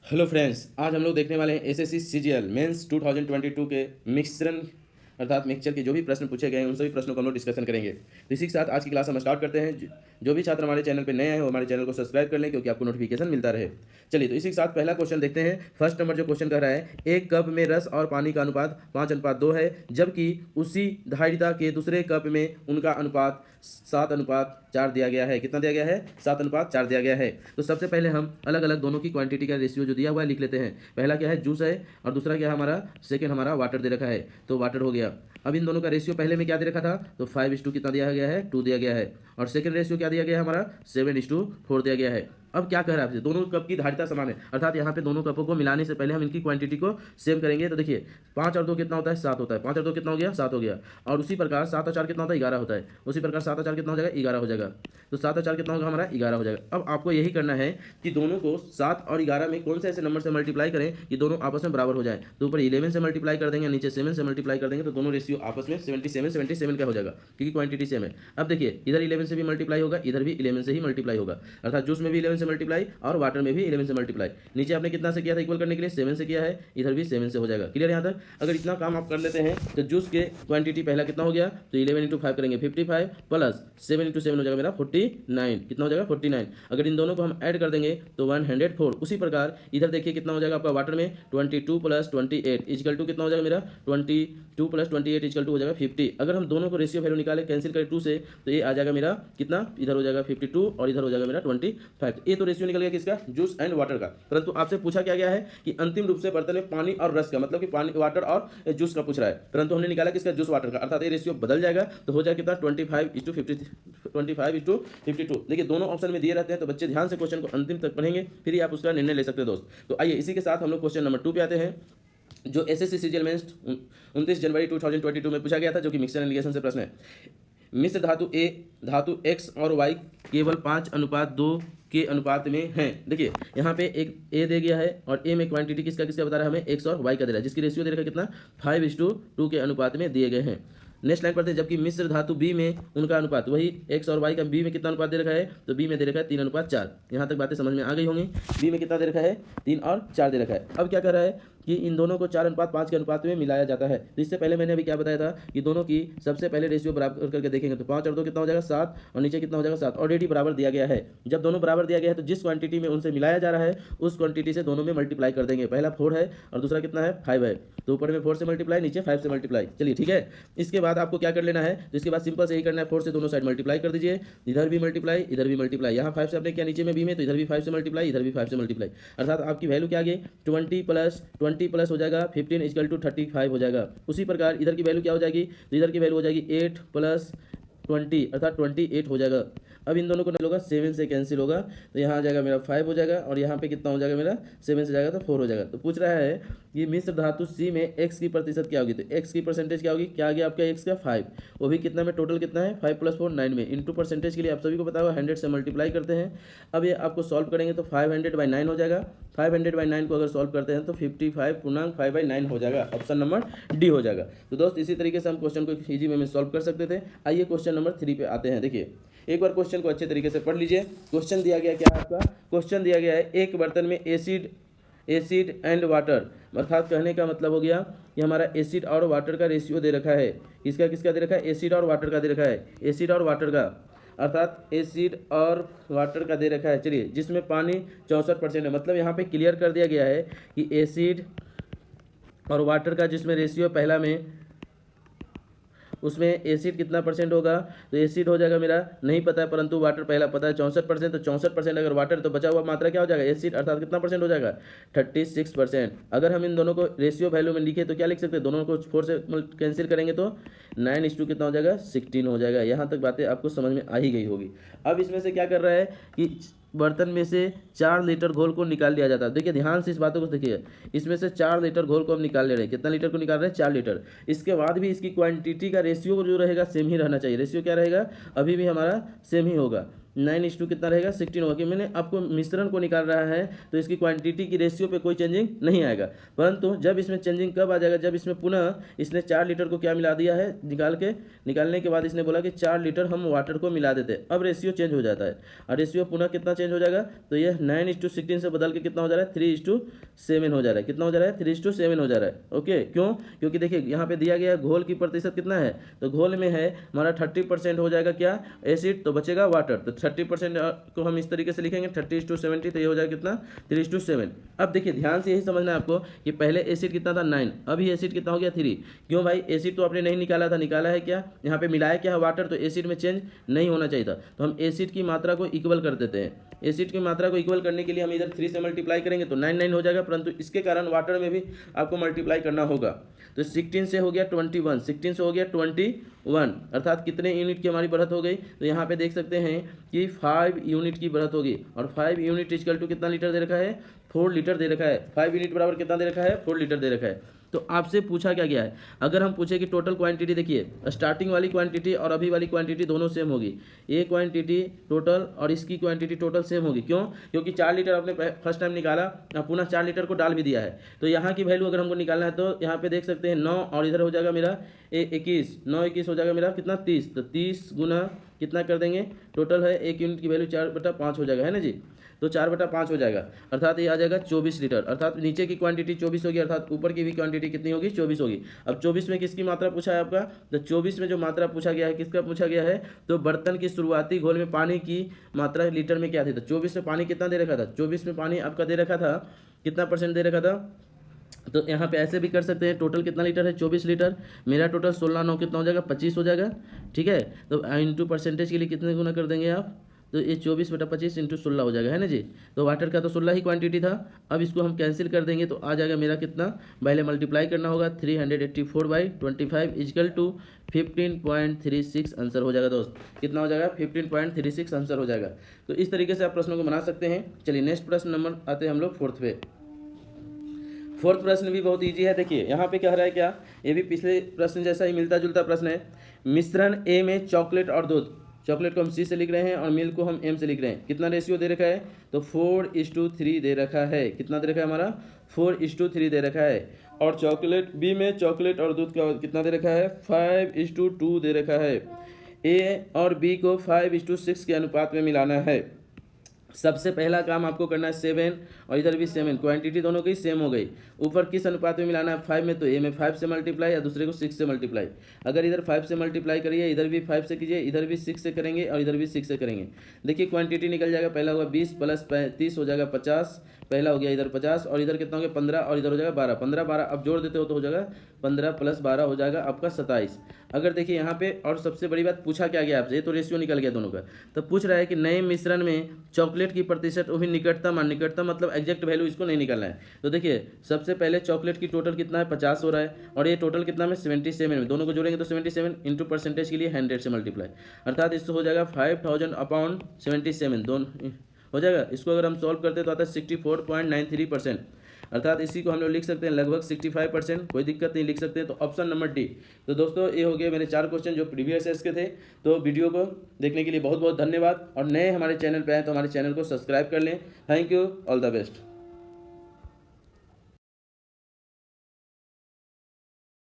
Hello friends, आज हम लोग देखने वाले हैं एसएससी सीजीएल मेंस 2022 के मिश्रण अर्थात मिक्सचर के जो भी प्रश्न पूछे गए हैं उन सभी प्रश्नों को हम लोग डिस्कशन करेंगे। तो इसी के साथ आज की क्लास हम स्टार्ट करते हैं। जो भी छात्र हमारे चैनल पे नए हैं वो हमारे चैनल को सब्सक्राइब कर लें क्योंकि आपको नोटिफिकेशन मिलता रहे। चलिए, तो इसी के साथ पहला क्वेश्चन देखते हैं। फर्स्ट नंबर जो क्वेश्चन कह रहा है, एक कप में रस और पानी का अनुपात 5:2 है, जबकि उसी धारिता के दूसरे कप में उनका अनुपात 7:4 दिया गया है। कितना दिया गया है? 7:4 दिया गया है। तो सबसे पहले हम अलग अलग दोनों की क्वांटिटी का रेशियो जो दिया हुआ है लिख लेते हैं। पहला क्या है? जूस है, और दूसरा क्या है हमारा? सेकेंड हमारा वाटर दे रखा है, तो वाटर हो गया। अब इन दोनों का रेशियो पहले में क्या दे रखा था? तो 5:2 कितना दिया गया है? 2 दिया गया है। और सेकंड रेशियो क्या दिया गया है हमारा? 7:4 दिया गया है। अब क्या कह रहा है आपसे? दोनों कप की धारिता समान है, अर्थात यहाँ पे दोनों कपों को मिलाने से पहले हम इनकी क्वांटिटी को सेम करेंगे। तो देखिए, 5 और 2 कितना होता है? 7 होता है। 5 और 2 कितना हो गया? 7 हो गया। और उसी प्रकार 7 और 4 कितना होता है? 11 होता है। उसी प्रकार 7 और 4 कितना हो जाएगा? 11 हो जाएगा। तो 7 और 4 कितना होगा हमारा? 11 हो जाएगा। अब आपको यही करना है कि दोनों को 7 और 11 में कौन से ऐसे नंबर से मल्टीप्लाई करें कि दोनों आपस में बराबर हो जाए। तो ऊपर 11 से मल्टीप्लाई कर देंगे, नीचे 7 से मल्टीप्लाई कर देंगे, तो दोनों रेशियो आपस में 77 का हो जाएगा, क्योंकि क्वांटिटी सेम है। अब देखिए, इधर 11 से भी मल्टीप्लाई होगा, इधर भी 11 से ही मल्टीप्लाई होगा, अर्थात जूस में भी 11 से मल्टीप्लाई और वाटर में भी 11 से मल्टीप्लाई। नीचे आपने कितना से किया था इक्वल करने के लिए? 7 से किया है, इधर भी 7 से हो जाएगा। क्लियर यहाँ तक? अगर इतना काम आप कर लेते हैं तो जूस के क्वांटिटी पहला कितना हो गया? तो 11 इंटू 5 करेंगे 55 प्लस 7 इंटू 7 हो जाएगा मेरा 49। कितना हो जाएगा? 49। अगर इन दोनों को हम ऐड कर देंगे तो 104। उसी प्रकार इधर देखिए कितना हो जाएगा आपका वाटर में? 22 प्लस 28 इजकल टू कितना हो जाएगा मेरा? 22 प्लस 28 इजकल टू हो जाएगा 50। अगर हम दोनों को रेशियो वैल्यू निकाले, कैंसिल करें 2 से, तो ये आ जाएगा मेरा कितना? इधर हो जाएगा 52 और इधर हो जाएगा मेरा 25। ये तो रेशियो निकल गया किसका? जूस एंड वाटर का। परंतु आपसे पूछा क्या गया है कि अंतिम रूप से बर्तन में पानी और रस का, मतलब कि पानी वाटर और जूस का पूछ रहा है, परंतु हमने निकाला किसका? जूस वाटर का, अर्थात ये रेशियो बदल जाएगा। तो हो जाएगा कितना? 25:52। देखिए, दोनों ऑप्शन में दिए रहते हैं, तो बच्चे ध्यान से क्वेश्चन को अंतिम तक पढ़ेंगे, फिर ही आप उसका निर्णय ले सकते हैं दोस्त। तो आइए इसी के साथ हम लोग क्वेश्चन नंबर 2 पे आते हैं, जो एसएससी सीजीएल में 29 जनवरी 2022 में पूछा गया था, जो कि मिक्सचर एंड लिगेशन से प्रश्न है। मिश्र धातु ए धातु एक्स और वाई केवल 5:2 के अनुपात में है। देखिए, यहाँ पे एक ए दे गया है और ए में क्वांटिटी किसका किसका बता रहा है हमें? एक्स और वाई का दे रहा है, जिसकी रेशियो दे रखा है कितना? 5:2 के अनुपात में दिए गए हैं। नेक्स्ट लाइन पढ़ते हैं, जबकि मिश्र धातु बी में उनका अनुपात, वही एक्स और वाई का बी में कितना अनुपात दे रखा है? तो बी में दे रखा है 3:4। यहाँ तक बातें समझ में आ गई होंगी। बी में कितना दे रखा है? 3 और 4 दे रखा है। अब क्या कर रहा है कि इन दोनों को 4:5 के अनुपात में मिलाया जाता है। तो इससे पहले मैंने अभी क्या बताया था कि दोनों की सबसे पहले रेशियो बराबर करके देखेंगे, तो 5 और 2 कितना हो जाएगा? 7, और नीचे कितना हो जाएगा? 7। ऑलरेडी बराबर दिया गया है। जब दोनों बराबर दिया गया है तो जिस क्वांटिटी में उनसे मिलाया जा रहा है उस क्वांटिटी से दोनों में मल्टीप्लाई कर देंगे। पहला 4 है और दूसरा कितना है? 5 है, तो ऊपर में 4 से मल्टीप्लाई, नीचे 5 से मल्टीप्लाई। चलिए ठीक है। इसके बाद आपको क्या कर लेना है? तो इसके बाद सिंपल से ही करना है, 4 से दोनों साइड मल्टीप्लाई कर दीजिए, इधर भी मल्टीप्लाई, इधर भी मल्टीप्लाई। यहाँ 5 से आपने किया नीचे में बी में, तो इधर भी 5 से मल्टीप्लाई, इधर भी 5 से मल्टीप्लाई, अर्थात आपकी वैल्यू क्या आ गई? 20 प्लस हो जाएगा 15 इक्वल टू 35 हो जाएगा। उसी प्रकार इधर की वैल्यू क्या हो जाएगी? तो इधर की वैल्यू हो जाएगी 8 प्लस 20 अर्थात 28 हो जाएगा। अब इन दोनों को होगा 7 से कैंसिल होगा, तो यहाँ आ जाएगा मेरा 5 हो जाएगा, और यहाँ पे कितना हो जाएगा मेरा? 7 से जाएगा तो 4 हो जाएगा। तो पूछ रहा है कि मिश्र धातु सी में एक्स की प्रतिशत क्या होगी? तो एक्स की परसेंटेज क्या होगी? क्या आ गया आपका? एक्स का 5, वो भी कितना में? टोटल कितना है? 5 + 4 9 में। इंटू परसेंटेज के लिए आप सभी को पता होगा 100 से मल्टीप्लाई करते हैं। अब ये आपको सॉल्व करेंगे तो 500/9 हो जाएगा। 500/9 को अगर सॉल्व करते हैं तो 55.5/9 हो जाएगा। ऑप्शन नंबर डी हो जाएगा। तो दोस्त, इसी तरीके से हम क्वेश्चन को इजी वे में सॉल्व कर सकते थे। आइए क्वेश्चन नंबर 3 पे आते हैं। देखिए, एक बार क्वेश्चन को अच्छे तरीके से पढ़ लीजिए। क्वेश्चन दिया गया क्या है आपका? क्वेश्चन दिया गया है, एक बर्तन में एसिड एंड वाटर, अर्थात कहने का मतलब हो गया कि हमारा एसिड और वाटर का रेशियो दे रखा है। किसका किसका दे रखा है? एसिड और वाटर का दे रखा है। एसिड और वाटर का, अर्थात एसिड और वाटर का दे रखा है। चलिए, जिसमें पानी 64% है, मतलब यहाँ पे क्लियर कर दिया गया है कि एसिड और वाटर का जिसमें रेशियो पहला में, उसमें एसिड कितना परसेंट होगा? तो एसिड हो जाएगा मेरा नहीं पता है, परंतु वाटर पहला पता है 64%। तो 64% अगर वाटर, तो बचा हुआ मात्रा क्या हो जाएगा? एसिड, अर्थात कितना परसेंट हो जाएगा? 36%। अगर हम इन दोनों को रेशियो वैल्यू में लिखे तो क्या लिख सकते हैं? दोनों को 4 से कैंसिल करेंगे तो 9:2 कितना हो जाएगा? 16 हो जाएगा। यहाँ तक बातें आपको समझ में आ ही गई होगी। अब इसमें से क्या कर रहा है कि बर्तन में से 4 लीटर घोल को निकाल लिया जाता है। देखिए, ध्यान से इस बातों को देखिए, इसमें से 4 लीटर घोल को हम निकाल ले रहे हैं। कितना लीटर को निकाल रहे हैं? 4 लीटर। इसके बाद भी इसकी क्वांटिटी का रेशियो जो रहेगा सेम ही रहना चाहिए। रेशियो क्या रहेगा? अभी भी हमारा सेम ही होगा। 9:2 कितना रहेगा 16 होगा, कि मैंने आपको मिश्रण को निकाल रहा है तो इसकी क्वांटिटी की रेशियो पे कोई चेंजिंग नहीं आएगा। परंतु जब इसमें चेंजिंग कब आ जाएगा, जब इसमें पुनः इसने 4 लीटर को क्या मिला दिया है, निकालने के बाद इसने बोला कि 4 लीटर हम वाटर को मिला देते हैं। अब रेशियो चेंज हो जाता है और रेशियो पुनः कितना चेंज हो जाएगा, तो यह 9:16 से बदल के कितना हो जा रहा है 3:7 हो जा रहा है। कितना हो जा रहा है 3:7 हो जा रहा है। ओके, क्यों? क्योंकि देखिए यहाँ पे दिया गया घोल की प्रतिशत कितना है, तो घोल में है हमारा 30% हो जाएगा क्या एसिड, तो बचेगा वाटर। तो 30% को हम इस तरीके से लिखेंगे 30:70, तो ये हो जाएगा कितना 3:7। अब देखिए ध्यान से यही समझना है आपको कि पहले एसिड कितना था 9, अभी एसिड कितना हो गया 3। क्यों भाई, एसिड तो आपने नहीं निकाला था, निकाला है क्या, यहाँ पे मिलाया क्या है वाटर, तो एसिड में चेंज नहीं होना चाहिए था। तो हम एसिड की मात्रा को इक्वल कर देते हैं। एसिड की मात्रा को इक्वल करने के लिए हम इधर 3 से मल्टीप्लाई करेंगे तो 9 हो जाएगा, परंतु इसके कारण वाटर में भी आपको मल्टीप्लाई करना होगा। तो 16 से हो गया 21, 16 से हो गया 21, अर्थात कितने यूनिट की हमारी बढ़त हो गई, तो यहाँ पे देख सकते हैं कि 5 यूनिट की बढ़त होगी। और 5 यूनिट इक्वल टू कितना लीटर दे रखा है, 4 लीटर दे रखा है। 5 यूनिट बराबर कितना दे रखा है, 4 लीटर दे रखा है। तो आपसे पूछा क्या गया है, अगर हम पूछे कि टोटल क्वांटिटी, देखिए स्टार्टिंग वाली क्वांटिटी और अभी वाली क्वांटिटी दोनों सेम होगी। ये क्वांटिटी टोटल और इसकी क्वांटिटी टोटल सेम होगी। क्यों? क्योंकि 4 लीटर आपने फर्स्ट टाइम निकाला, पुनः 4 लीटर को डाल भी दिया है। तो यहाँ की वैल्यू अगर हमको निकालना है तो यहाँ पे देख सकते हैं 9 और इधर हो जाएगा मेरा 21, 9 21 हो जाएगा मेरा कितना 30। तो 30 गुना कितना कर देंगे, टोटल है 1 यूनिट की वैल्यू 4/5 हो जाएगा, है ना जी। तो 4/5 हो जाएगा, अर्थात ये आ जाएगा 24 लीटर। अर्थात नीचे की क्वांटिटी 24 होगी, अर्थात ऊपर की भी क्वांटिटी कितनी होगी 24 होगी। अब 24 में किसकी मात्रा पूछा है आपका, तो 24 में जो मात्रा पूछा गया है किसका पूछा गया है, तो बर्तन की शुरुआती घोल में पानी की मात्रा लीटर में क्या थी। तो 24 में पानी कितना दे रखा था, 24 में पानी आपका दे रखा था कितना % दे रखा था। तो यहाँ पे ऐसे भी कर सकते हैं, टोटल कितना लीटर है 24 लीटर, मेरा टोटल 16 9 कितना हो जाएगा 25 हो जाएगा, ठीक है। तो इंटू परसेंटेज के लिए कितने गुना कर देंगे आप, तो ये 24/25 इंटू 16 हो जाएगा, है ना जी। तो वाटर का तो 16 ही क्वांटिटी था। अब इसको हम कैंसिल कर देंगे तो आ जाएगा मेरा कितना, पहले मल्टीप्लाई करना होगा 384/25 इक्वल टू 15.36 आंसर हो जाएगा दोस्त। कितना हो जाएगा 15.36 आंसर हो जाएगा। तो इस तरीके से आप प्रश्नों को बना सकते हैं। चलिए नेक्स्ट प्रश्न नंबर आते हैं हम लोग 4th पे। 4th प्रश्न भी बहुत ईजी है। देखिए यहाँ पे कह रहा है क्या, ये भी पिछले प्रश्न जैसा ही मिलता जुलता प्रश्न है। मिश्रण ए में चॉकलेट और दूध, चॉकलेट को हम C से लिख रहे हैं और मिल्क को हम M से लिख रहे हैं। कितना रेशियो दे रखा है, तो 4:3 दे रखा है। कितना दे रखा है हमारा 4:3 दे रखा है। और चॉकलेट B में चॉकलेट और दूध का कितना दे रखा है 5:2 दे रखा है। A और B को 5:6 के अनुपात में मिलाना है। सबसे पहला काम आपको करना है 7 और इधर भी 7, क्वांटिटी दोनों की सेम हो गई। ऊपर किस अनुपात में मिलाना है 5 में, तो ए में 5 से मल्टीप्लाई या दूसरे को 6 से मल्टीप्लाई। अगर इधर 5 से मल्टीप्लाई करिए, इधर भी 5 से कीजिए, इधर भी 6 से करेंगे और इधर भी 6 से करेंगे। देखिए क्वांटिटी निकल जाएगा, पहला होगा 20 + 30 हो जाएगा 50, पहला हो गया इधर 50 और इधर कितना हो गया 15 और इधर हो जाएगा 12, 15 12 अब जोड़ देते हो तो हो जाएगा 15 + 12 हो जाएगा आपका 27। अगर देखिए यहाँ पे और सबसे बड़ी बात पूछा क्या गया आपसे, ये तो रेशियो निकल गया दोनों का। तो पूछ रहा है कि नए मिश्रण में चॉकलेट की प्रतिशत वो भी निकटतम, निकटतम मतलब एग्जैक्ट वैल्यू इसको नहीं निकालना है। तो देखिए सबसे पहले चॉकलेट की टोटल कितना है 50 हो रहा है और ये टोटल कितना में 77 में, दोनों को जोड़ेंगे तो 77 इंटू परसेंटेज के लिए 100 से मल्टीप्लाई, अर्थात इससे हो जाएगा 5000/77 दोनों हो जाएगा। इसको अगर हम सॉल्व करते तो आता है 64.93%, अर्थात इसी को हम लोग लिख सकते हैं लगभग 65%। कोई दिक्कत नहीं, लिख सकते हैं। तो ऑप्शन नंबर डी। तो दोस्तों ये हो गए मेरे 4 क्वेश्चन जो प्रीवियस ईयर्स के थे। तो वीडियो को देखने के लिए बहुत बहुत धन्यवाद और नए हमारे चैनल पे आए तो हमारे चैनल को सब्सक्राइब कर लें। Thank you, all the best.